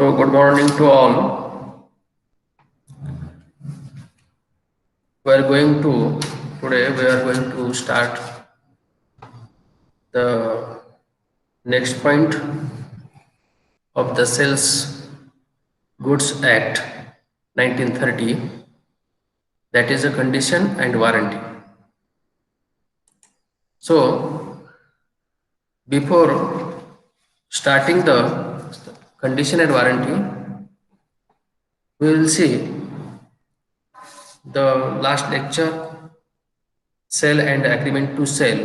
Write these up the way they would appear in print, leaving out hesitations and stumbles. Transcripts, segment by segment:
So, good morning to all. We are going to Today we are going to start the next point of the Sales Goods Act 1930, that is a condition and warranty. So, before starting the condition and warranty, we will see the last lecture, sale and agreement to sell.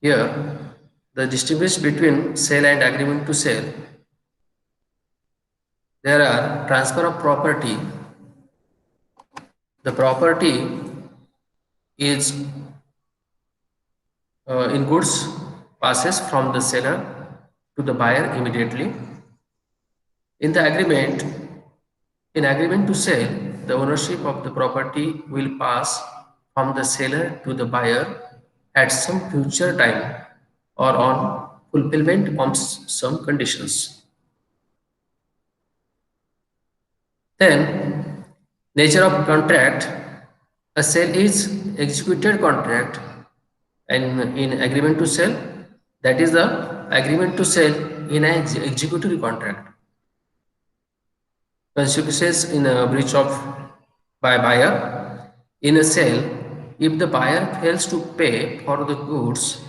Here, the distinguish between sale and agreement to sell. There are transfer of property. The property is in goods passes from the seller to the buyer immediately. In the agreement, in agreement to sell, the ownership of the property will pass from the seller to the buyer at some future time or on fulfillment of some conditions. Then, nature of contract. A sale is executed contract, and in agreement to sell, that is the agreement to sell in an executory contract. Consequences in a breach of by buyer. In a sale, if the buyer fails to pay for the goods,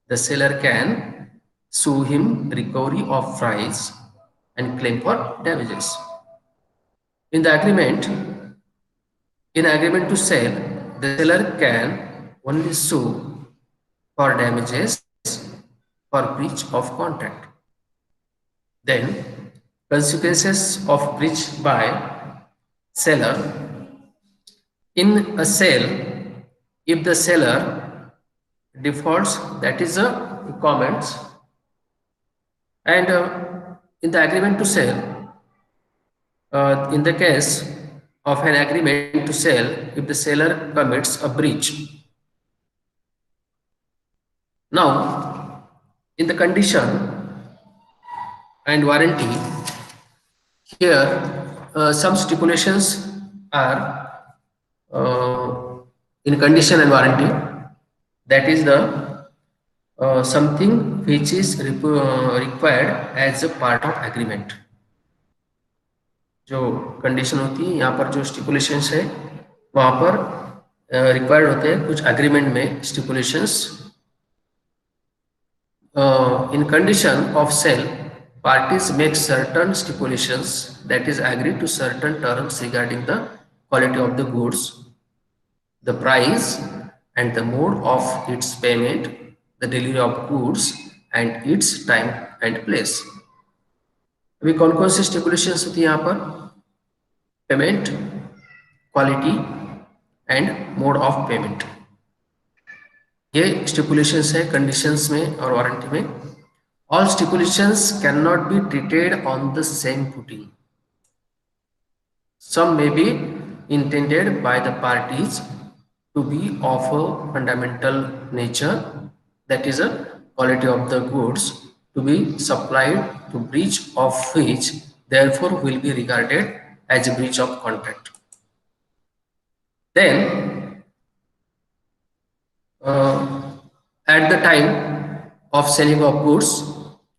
the seller can sue him recovery of price and claim for damages. In the agreement, in agreement to sell, the seller can only sue for damages for breach of contract. Then, consequences of breach by seller. In a sale, if the seller defaults, that is a comments, and in the agreement to sell, in the case of an agreement to sell, if the seller commits a breach. Now, in the condition and warranty, here some stipulations are in condition and warranty. That is the something which is required as a part of agreement. जो condition होती है यहाँ पर जो स्टिपुलेशंस है वहाँ पर required होते हैं कुछ एग्रीमेंट में स्टिपुलेशंस. In condition of sale, parties make certain stipulations, that is agree to certain terms regarding the quality of the goods, the price and the mode of its payment, the delivery of goods and its time and place. अभी कौन कौन से स्टिपुलेशंस होती है यहाँ पर? Payment, quality and mode of payment. ये stipulations है कंडीशंस में और वारंटी में. All stipulations can not be treated on the same footing. Some may be intended by the parties to be of a fundamental nature, that is a quality of the goods to be supplied, to breach of which therefore will be regarded as a breach of contract. Then at the time of selling of goods,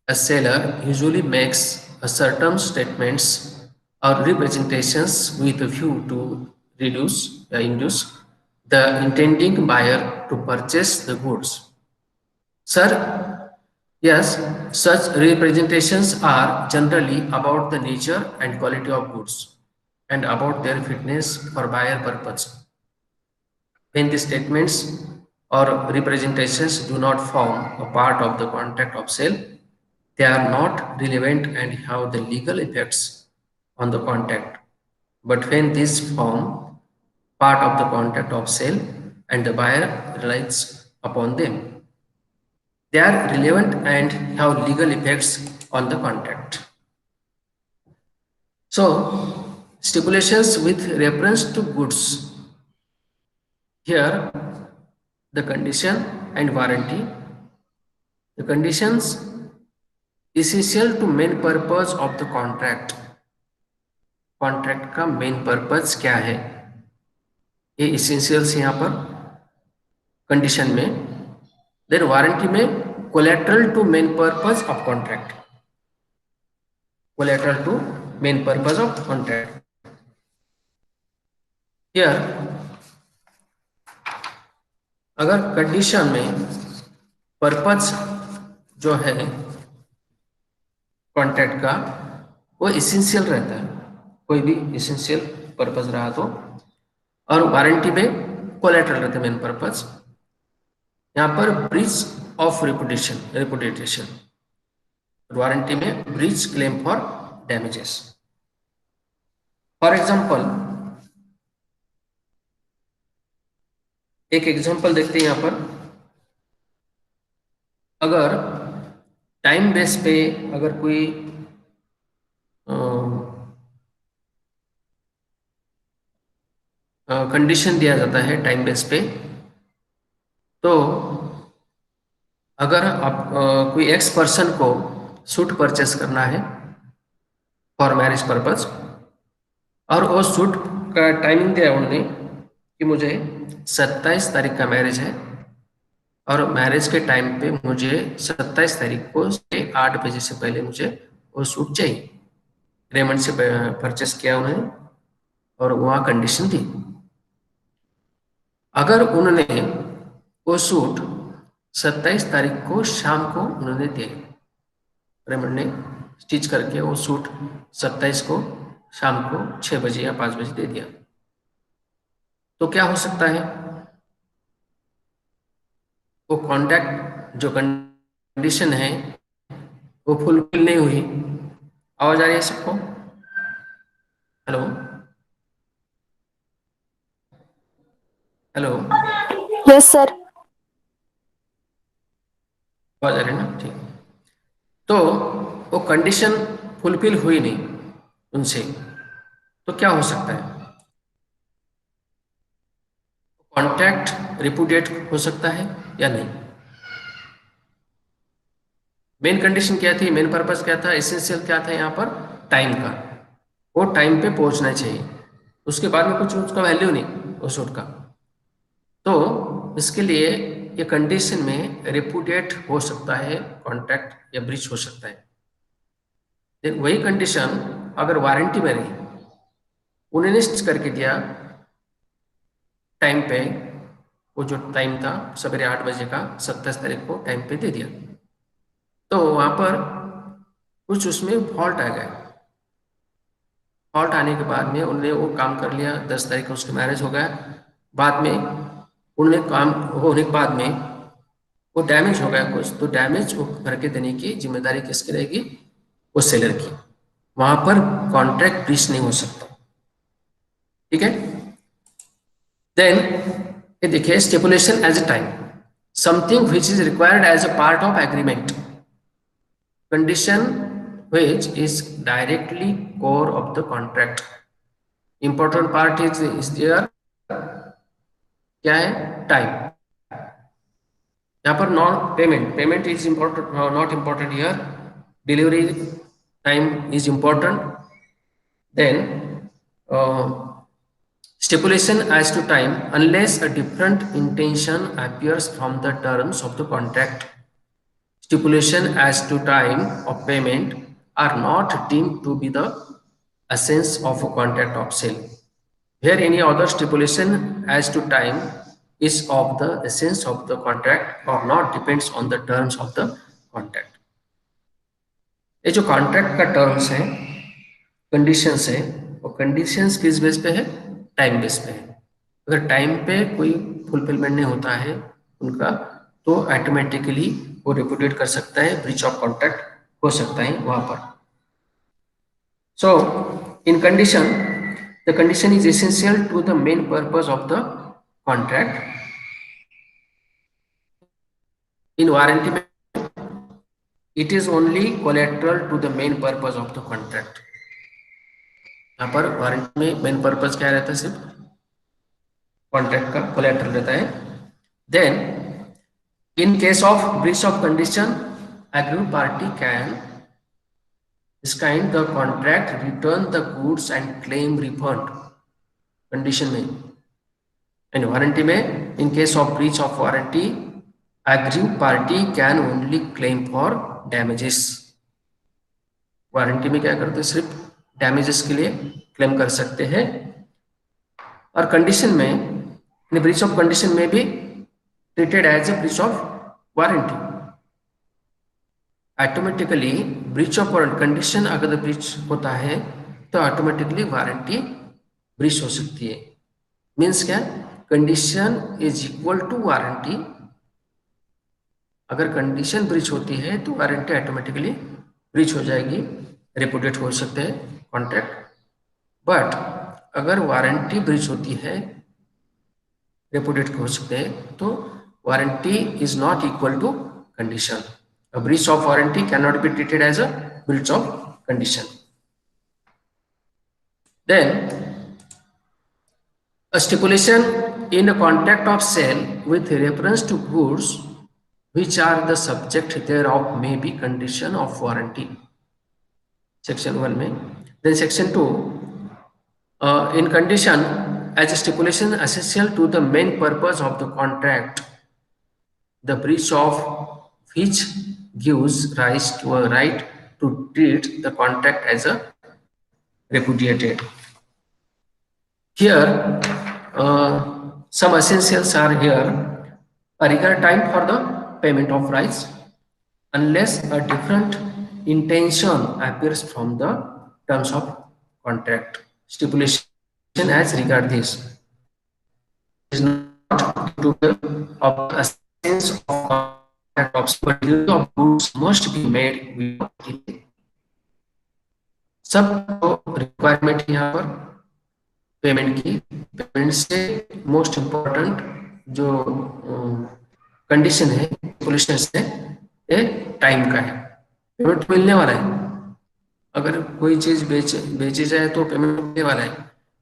a seller usually makes a certain statements or representations with a view to induce the intending buyer to purchase the goods. Sir, yes, such representations are generally about the nature and quality of goods and about their fitness for buyer purpose. When the statements or representations do not form a part of the contract of sale, they are not relevant and have the legal effects on the contract. But when these form part of the contract of sale and the buyer relies upon them, they are relevant and have legal effects on the contract. So, stipulations with reference to goods. Here, the condition and warranty. The conditions essential to main purpose of the contract, contract का main purpose क्या है, ये essentials यहाँ पर condition में। Then warranty में collateral to main purpose of contract, collateral to main purpose of contract. Here अगर condition में पर्पज जो है कॉन्ट्रैक्ट का वो इसेंशियल रहता है, कोई भी इसेंशियल पर्पज रहा तो, और वारंटी में कोलेटरल रहता है मेन पर्पज। यहाँ पर ब्रीच ऑफ रेपुटेशन, वारंटी में breach claim for damages. For example एक एग्जांपल देखते हैं यहाँ पर। अगर टाइम बेस पे अगर कोई कंडीशन दिया जाता है टाइम बेस पे, तो अगर आप कोई एक्स पर्सन को सूट परचेस करना है फॉर मैरिज पर्पज, और वो सूट का टाइमिंग दिया उन्होंने कि मुझे 27 तारीख का मैरिज है, और मैरिज के टाइम पे मुझे 27 तारीख को 8 बजे से पहले मुझे वो सूट चाहिए। रेमंड से परचेस किया उन्होंने और वहाँ कंडीशन थी। अगर उन्होंने वो सूट 27 तारीख को शाम को उन्होंने दिया, रेमंड ने स्टिच करके वो सूट 27 को शाम को 6 बजे या 5 बजे दे दिया, तो क्या हो सकता है, वो कॉन्ट्रैक्ट जो कंडीशन है वो फुलफिल नहीं हुई। आवाज आ रही है सबको? Hello hello, yes sir. आवाज आ रही है ना? ठीक। तो वो कंडीशन फुलफिल हुई नहीं उनसे, तो क्या हो सकता है, कॉन्ट्रैक्ट रिपुडिएट हो सकता है या नहीं। मेन कंडीशन क्या थी, मेन पर्पस क्या था, एसेंशियल क्या था यहाँ पर, टाइम का, वो टाइम पे पहुंचना चाहिए, उसके बाद में कुछ उसका वैल्यू नहीं उस सूट का। तो इसके लिए ये कंडीशन में रिपुडिएट हो सकता है कॉन्ट्रैक्ट, या ब्रीच हो सकता है। देन वही कंडीशन अगर वारंटी में रही, उन्होंने स्टिच करके दिया टाइम पे, वो जो टाइम था सवेरे 8 बजे का 27 तारीख को टाइम पे दे दिया, तो वहां पर कुछ उसमें फॉल्ट आ गया। फॉल्ट आने के बाद में उन्होंने वो काम कर लिया, 10 तारीख को उसका मैरिज हो गया, बाद में उन्होंने काम होने के बाद में वो डैमेज हो गया कुछ, तो डैमेज वो करके देने की जिम्मेदारी किसकी रहेगी, वो सेलर की। वहां पर कॉन्ट्रैक्ट ब्रीच नहीं हो सकता। ठीक है। देन ये देखिए, stipulation as a time, something which is required as a part of agreement, condition which is directly core of the contract. Important part is there, क्या है, टाइम। यहाँ पर non payment, payment is important, not important here, delivery time is important. Then stipulation as to time unless a different intention appears from the terms of the contract. Stipulation as to time of payment are not deemed to be the essence of a contract of sale, where any other stipulation as to time is of the essence of the contract or not depends on the terms of the contract. ये जो contract का terms है, conditions है, वो conditions किस base पे है, time base पे है। अगर टाइम पे कोई फुलफिलमेंट नहीं होता है उनका, तो ऑटोमेटिकली वो रिपुडिएट कर सकता है, ब्रीच ऑफ कॉन्ट्रैक्ट हो सकता है वहां पर। So in condition, the condition is essential to the main purpose of the contract. In warranty में it is only collateral to the main purpose of the contract. यहाँ पर वारंटी में main purpose क्या रहता है, सिर्फ कॉन्ट्रैक्ट का collateral रहता है। Then in case of breach of condition, aggrieved party can This kind the contract return the goods and claim refund condition में एंड वारंटी में in case of breach of warranty agreed party can only claim for damages. Warranty में क्या करते हैं, सिर्फ damages के लिए claim कर सकते हैं। और कंडीशन में ब्रीच ऑफ कंडीशन में भी treated as a breach of warranty. Automatically breach of condition अगर ब्रीच होता है तो ऑटोमेटिकली वारंटी ब्रीच हो सकती है। मीन्स क्या, condition is equal to warranty. अगर कंडीशन ब्रीच होती है तो वारंटी ऑटोमेटिकली ब्रीच हो जाएगी, रिपोर्टेड हो सकते हैं कॉन्ट्रैक्ट। बट अगर वारंटी ब्रीच होती है, रिपोर्टेड हो सकते हैं, तो warranty is not equal to condition. A breach of warranty cannot be treated as a breach of condition. Then, a stipulation in a contract of sale with reference to goods which are the subject thereof may be condition of warranty. Section 1 में. Then Section 2, in condition as a stipulation essential to the main purpose of the contract, the breach of which gives rise to a right to treat the contract as a repudiated. Here, some essentials are here. A regular time for the payment of rights, unless a different intention appears from the terms of contract. Stipulation as regard this is not due to the absence of but delivery of goods must be made without delay. सब requirement यहाँ पर payment की, payment से most important जो condition है stipulation से ये time का है। पेमेंट मिलने वाला है, अगर कोई चीज बेची जाए तो पेमेंट मिलने वाला है,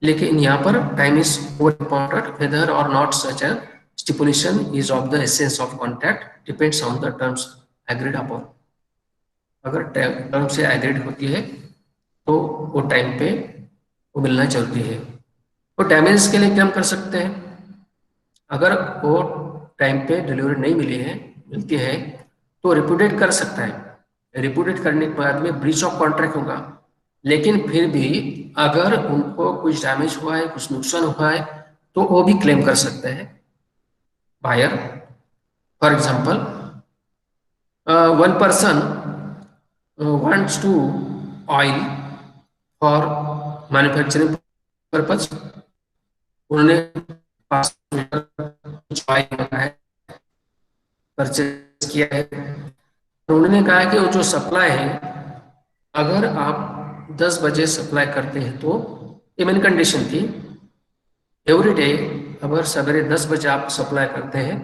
लेकिन यहाँ पर time is more important whether और not such a stipulation is of the essence of contract depends on the terms agreed upon. अगर टर्म से एग्रीड होती है तो वो टाइम पे वो मिलना जरूरी है। वो डैमेज के लिए क्या हम कर सकते हैं, अगर वो टाइम पे डिलीवरी नहीं मिलती है तो रिपोर्टेड कर सकता है। रिपोर्टेड करने के बाद में ब्रीच ऑफ कॉन्ट्रैक्ट होगा, लेकिन फिर भी अगर उनको कुछ डैमेज हुआ है, कुछ नुकसान हुआ है, तो वो भी क्लेम कर सकते हैं buyer. For example, one person wants to oil for manufacturing purpose. उन्होंने 5 लीटर कुछ ऑयल है परचेज किया है, उन्होंने कहा कि वो जो सप्लाई है अगर आप 10 बजे सप्लाई करते हैं तो ये मेन कंडीशन थी, एवरी डे अगर सवेरे 10 बजे आप सप्लाई करते हैं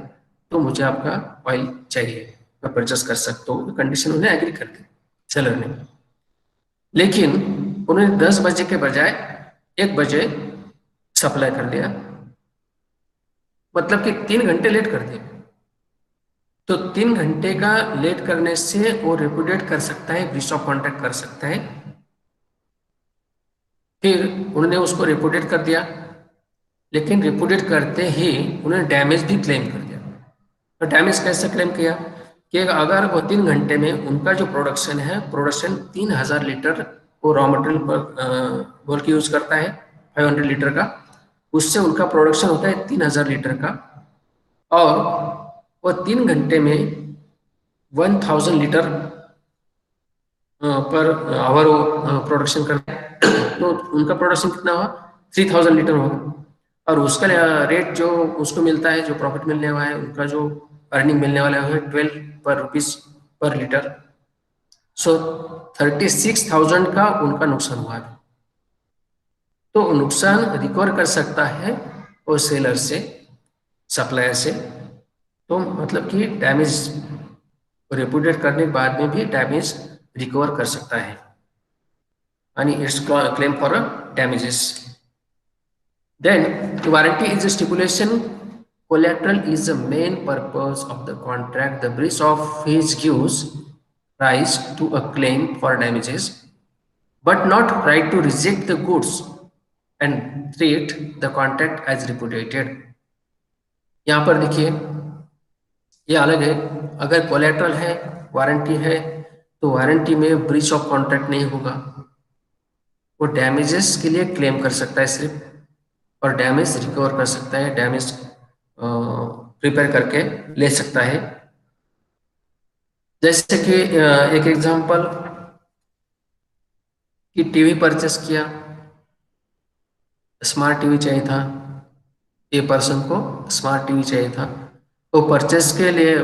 तो मुझे आपका ऑयल चाहिए, मैं परचेस कर सकता हूँ। कंडीशन उन्हें एग्री कर दी सेलर ने, लेकिन उन्होंने 10 बजे के बजाय 1 बजे सप्लाई कर दिया, मतलब कि 3 घंटे लेट कर दिया। तो 3 घंटे का लेट करने से वो रिपुडिएट कर सकता है, ब्रीच ऑफ कॉन्ट्रैक्ट कर सकता है। फिर उन्होंने उसको रिपुडिएट कर दिया, लेकिन रिपोर्टेड करते ही उन्होंने डैमेज भी क्लेम कर दिया। तो डैमेज कैसे क्लेम किया कि अगर वो 3 घंटे में उनका जो प्रोडक्शन है, प्रोडक्शन 3000 लीटर वो रॉ मटेरियल पर बोल के यूज करता है 500 लीटर का, उससे उनका प्रोडक्शन होता है 3000 लीटर का, और वो 3 घंटे में 1000 लीटर पर आवर वो प्रोडक्शन करता है, तो उनका प्रोडक्शन कितना हुआ, 3000 लीटर होगा। और उसका रेट जो उसको मिलता है, जो प्रॉफिट मिलने वाला है, उनका जो अर्निंग मिलने वाला है 12 रुपीज पर लीटर। सो 36,000 का उनका नुकसान हुआ है। तो नुकसान रिकवर कर सकता है वो सेलर से, सप्लायर से। तो मतलब कि डैमेज रिपोर्टेड करने के बाद में भी डैमेज रिकवर कर सकता है, यानी it's claim for damages. Then warranty is a stipulation. Collateral is the main purpose of the contract, the breach of which gives rise to a claim for damages. but not right to reject the goods and treat the contract as repudiated. यहाँ पर देखिए ये अलग है। अगर collateral है, warranty है, तो वारंटी में ब्रीच ऑफ कॉन्ट्रैक्ट नहीं होगा। वो डैमेजेस के लिए क्लेम कर सकता है सिर्फ, और डैमेज रिकवर कर सकता है, डैमेज रिपेयर करके ले सकता है। जैसे कि एक एग्जांपल कि टीवी परचेस किया, स्मार्ट टीवी चाहिए था, ए पर्सन को स्मार्ट टीवी चाहिए था, तो परचेस के लिए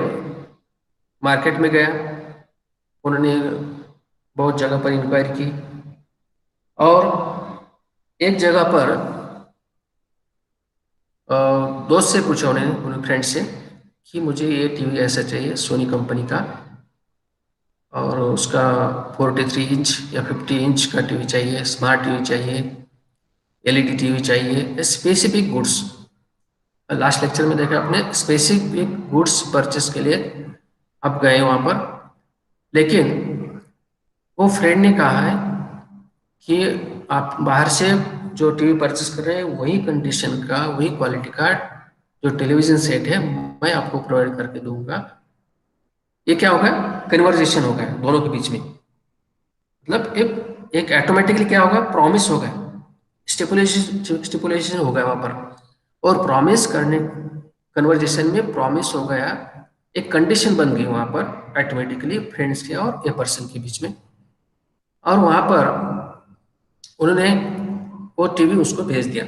मार्केट में गया, उन्होंने बहुत जगह पर इंक्वायरी की और एक जगह पर दोस्त से पूछा उन्हें, उन्हें फ्रेंड से कि मुझे ये टीवी ऐसा चाहिए सोनी कंपनी का, और उसका 43 इंच या 50 इंच का टीवी चाहिए, स्मार्ट टीवी चाहिए, एलईडी टीवी चाहिए, स्पेसिफिक गुड्स। लास्ट लेक्चर में देखा आपने, स्पेसिफिक गुड्स परचेस के लिए आप गए वहाँ पर, लेकिन वो फ्रेंड ने कहा है कि आप बाहर से जो टीवी परचेस कर रहे हैं वही कंडीशन का, वही क्वालिटी का जो टेलीविजन सेट है मैं आपको प्रोवाइड करके दूंगा। ये क्या होगा, कन्वर्जेशन होगा दोनों के बीच में, मतलब एक ऑटोमेटिकली क्या होगा, प्रॉमिस होगा, स्टिपुलेशन हो गया वहां पर, और प्रॉमिस करने कन्वर्जेशन में प्रॉमिस हो गया, एक कंडीशन बन गई वहां पर ऑटोमेटिकली फ्रेंड्स के और ए पर्सन के बीच में, और वहां पर उन्होंने वो टीवी उसको भेज दिया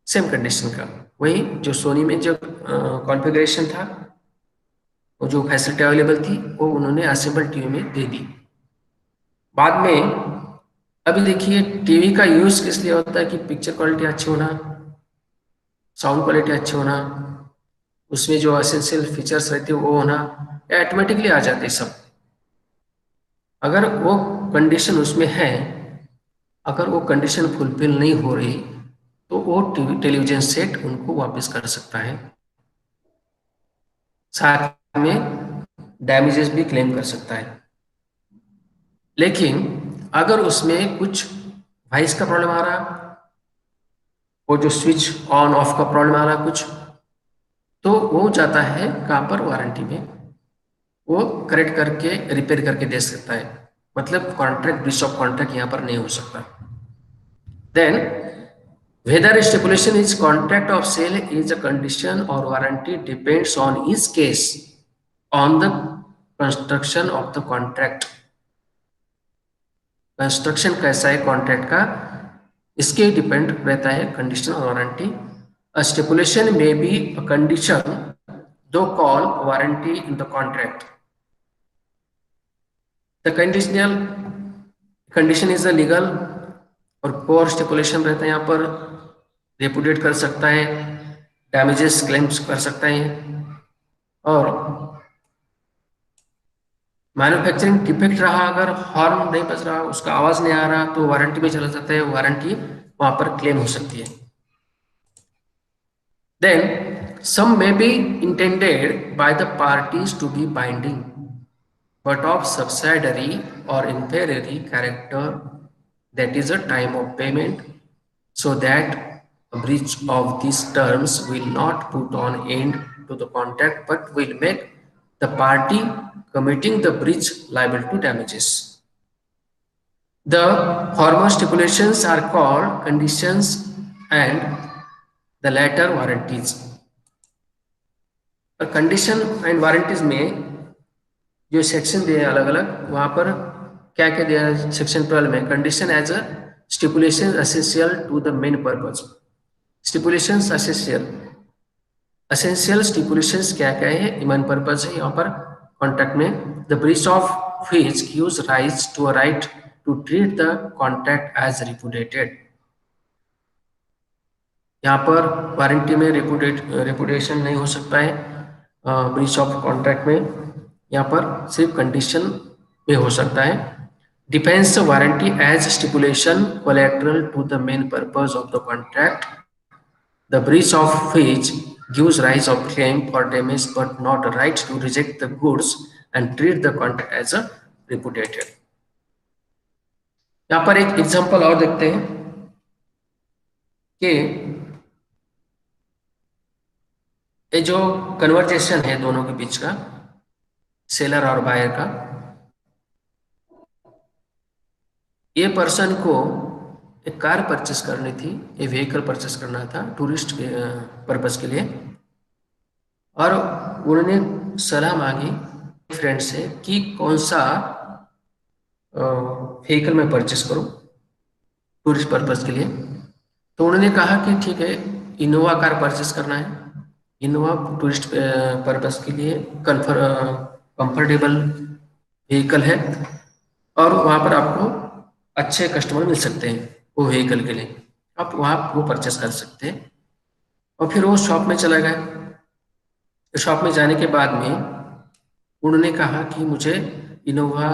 सेम कंडीशन का, वही जो सोनी में जो कॉन्फ़िगरेशन था, वो जो फैसिलिटी अवेलेबल थी वो उन्होंने असेंबल टीवी में दे दी। बाद में अभी देखिए टीवी का यूज किस लिए होता है कि पिक्चर क्वालिटी अच्छी होना, साउंड क्वालिटी अच्छी होना, उसमें जो एसेंशियल फीचर्स रहते हैं वो होना, ऑटोमेटिकली आ जाते सब। अगर वो कंडीशन उसमें है, अगर वो कंडीशन फुलफिल नहीं हो रही तो वो टीवी टेलीविजन सेट उनको वापस कर सकता है, साथ में डैमेजेस भी क्लेम कर सकता है। लेकिन अगर उसमें कुछ वॉइस का प्रॉब्लम आ रहा, वो जो स्विच ऑन ऑफ का प्रॉब्लम आ रहा कुछ, तो वो जाता है कहाँ पर, वारंटी में, वो करेक्ट करके रिपेयर करके दे सकता है। मतलब कॉन्ट्रैक्ट, ब्रीच ऑफ कॉन्ट्रैक्ट यहाँ पर नहीं हो सकता। Then whether stipulation is contract of sale is a condition or warranty depends on each case on the construction of the contract। Construction कैसा है कॉन्ट्रैक्ट का, इसके डिपेंड रहता है कंडीशन और वारंटी। अ स्टिपुलेशन में बी अ कंडीशन दो call warranty in the contract. The conditional condition is a legal और कोर स्टिपुलेशन रहता है, यहाँ पर रेपुडिएट कर सकता है, डैमेजेस क्लेम्स कर सकता है, और मैन्युफैक्चरिंग डिफेक्ट रहा, अगर हॉर्न नहीं बज रहा, उसका आवाज नहीं आ रहा, तो वारंटी में चला जाता है, वारंटी वहां पर क्लेम हो सकती है। Then some may be intended by the parties to be binding but of subsidiary or inferior character, that is a time of payment, so that a breach of these terms will not put on end to the contract but will make the party committing the breach liable to damages. The former stipulations are called conditions and the latter warranties। Condition and warranties में जो section दिए अलग अलग, वहां पर क्या क्या दिया है, सेक्शन 12 में condition as a stipulation essential to the main purpose. Stipulation essential, essential stipulations क्या क्या है, मेन पर्पज है यहाँ पर कॉन्ट्रैक्ट में। The breach of which gives rise to a right to treat the contract as repudiated. यहाँ पर warranty में रेपुडिएशन नहीं हो सकता है, ब्रीच ऑफ कॉन्ट्रैक्ट में यहाँ पर सिर्फ कंडीशन में हो सकता है। Defence warranty as stipulation collateral to the main purpose of the contract, the breach of which gives rise of claim for damage but not a right to reject the goods and treat the contract as a repudiated। यहाँ पर एक example और देखते हैं कि ये जो conversation है दोनों के बीच का, सेलर और बायर का, ये पर्सन को एक कार परचेस करनी थी, ये व्हीकल परचेस करना था टूरिस्ट के पर्पज के लिए। और उन्होंने सलाह मांगी फ्रेंड से कि कौन सा व्हीकल मैं परचेस करूं टूरिस्ट पर्पज के लिए। तो उन्होंने कहा कि ठीक है, इनोवा कार परचेस करना है। इनोवा टूरिस्ट पर्पज के लिए कंफर्टेबल व्हीकल है, और वहाँ पर आपको अच्छे कस्टमर मिल सकते हैं वो व्हीकल के लिए, आप वहाँ वो परचेस कर सकते हैं। और फिर वो शॉप में चला गया। शॉप में जाने के बाद में उन्होंने कहा कि मुझे इनोवा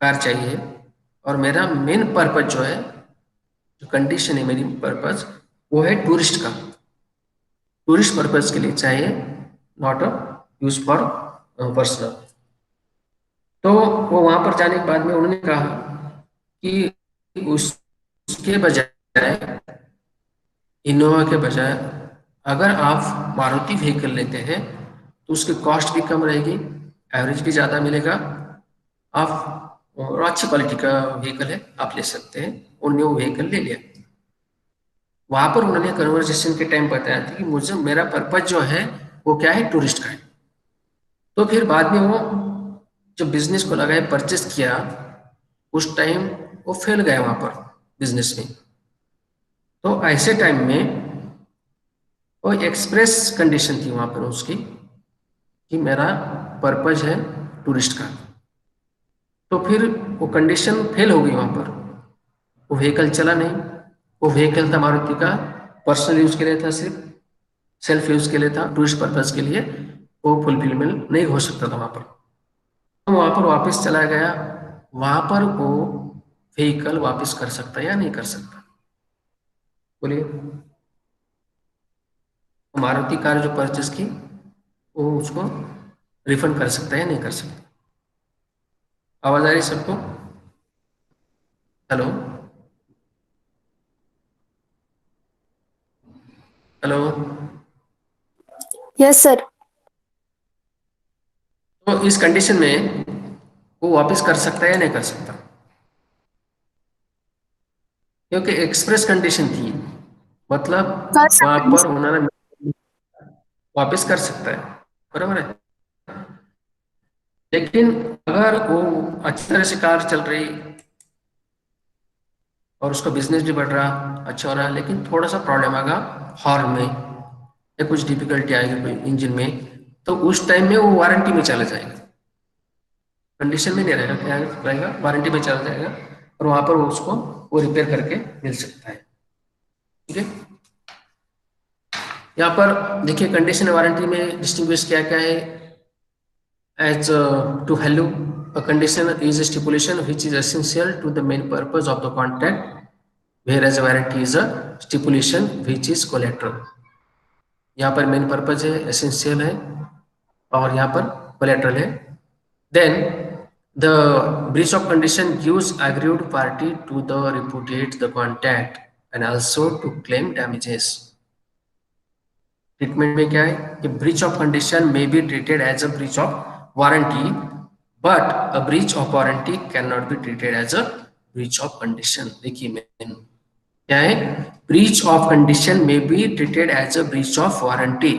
कार चाहिए, और मेरा मेन पर्पज जो है, जो कंडीशन है मेरी पर्पज, वो है टूरिस्ट का, टूरिस्ट पर्पज के लिए चाहिए, not a use for personal. तो वो वहां पर जाने के बाद में उन्होंने कहा कि उसके बजाय, इनोवा के बजाय, अगर आप मारुति व्हीकल लेते हैं तो उसकी कॉस्ट भी कम रहेगी, एवरेज भी ज़्यादा मिलेगा, आप और अच्छी क्वालिटी का व्हीकल है, आप ले सकते हैं। उन्होंने वो व्हीकल ले लिया। वहां पर उन्होंने कन्वर्सेशन के टाइम बताया था कि मुझे मेरा पर्पज जो है वो क्या है, टूरिस्ट का है। तो फिर बाद में वो जब बिजनेस को लगाए, परचेस किया, उस टाइम वो फेल गया वहां पर बिजनेस में। तो ऐसे टाइम में वो एक्सप्रेस कंडीशन थी वहां पर उसकी कि मेरा पर्पज है टूरिस्ट का। तो फिर वो कंडीशन फेल हो गई वहां पर, वो व्हीकल चला नहीं। वो व्हीकल था मारुति का, पर्सनल यूज के लिए था, सिर्फ सेल्फ यूज के लिए था, टूरिस्ट पर्पज के लिए वो फुलफिलमेंट नहीं हो सकता था वहां पर। तो वहां पर वापस चला गया। वहां पर वो व्हीकल वापस कर सकता है या नहीं कर सकता, बोलिए। मारुति कार जो परचेस की, वो उसको रिफंड कर सकता है या नहीं कर सकता। आवाज आ रही है सबको? हेलो? हेलो? Yes sir. तो इस कंडीशन में वो वापस कर सकता है या नहीं कर सकता, क्योंकि एक्सप्रेस कंडीशन थी, मतलब कर वहां सकते हैं पर सर। उन्होंने वापस कर सकता है, बराबर है। लेकिन अगर वो अच्छी तरह से कार चल रही और उसका बिजनेस भी बढ़ रहा, अच्छा हो रहा, लेकिन थोड़ा सा प्रॉब्लम आएगा हॉर्न में, या कुछ डिफिकल्टी आएगी कोई इंजन में, तो उस टाइम में वो वारंटी में चला जाएगा, कंडीशन में नहीं रहेगा, क्या रहेगा, वारंटी में चला जाएगा, और वहां पर वो उसको वो रिपेयर करके मिल सकता है। ठीक है, यहाँ पर देखिए कंडीशन वारंटी में डिस्टिंग्विश क्या क्या है। As to value, a condition is a stipulation which is essential to the main purpose of the contract, whereas a warranty is a stipulation which is collateral. यहाँ पर मेन पर्पज है, essential है, और यहाँ पर कोलेट्रल है। Then the breach of condition gives aggrieved party to the repudiate the contract and also to claim damages. Treatment में क्या है कि ब्रीच ऑफ कंडीशन में be treated as a breach of warranty, but a breach of warranty can not be treated as a breach of condition. देखिए main क्या है, breach of condition में be treated as a breach of warranty.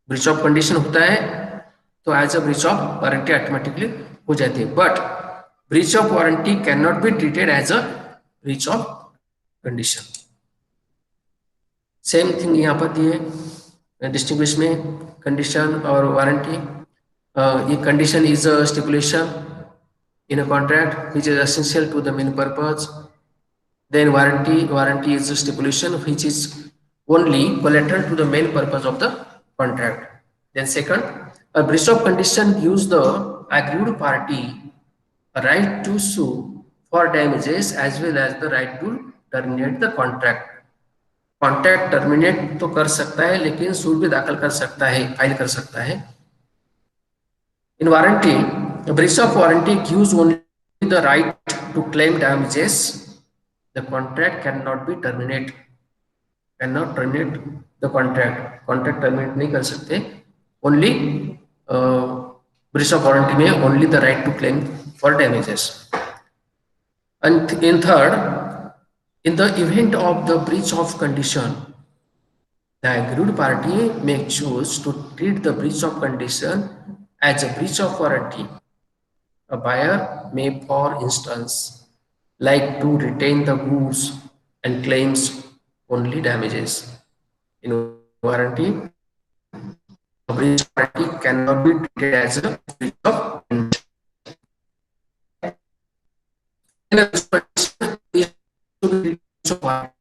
Breach of condition होता है तो as a breach of warranty automatically हो जाती है, but breach of warranty can not be treated as a breach of condition. Same thing यहाँ पर दिए distinguish में कंडीशन और वारंटी। ये condition is a stipulation in a contract which is essential to the main purpose. Then warranty is a stipulation which is only collateral to the main purpose of the contract. Then second, a breach of condition gives the aggrieved party a right to sue for damages as well as the right to terminate the contract. Contract terminate तो कर सकता है, लेकिन suit भी दाखिल कर सकता है, फाइल कर सकता है। इन warranty, breach of warranty gives only the right to claim damages, the contract cannot be terminated. Cannot terminate the contract. Contract terminate नहीं कर सकते. Only breach of warranty में only the right to claim for damages. And in third, in the event of the breach of condition, the aggrieved party may choose to treat the breach of condition as a breach of warranty. A buyer may, for instance, like to retain the goods and claims only damages. In warranty, a breach of warranty cannot be treated as a breach of condition. And a breach of condition is to be breach of warranty.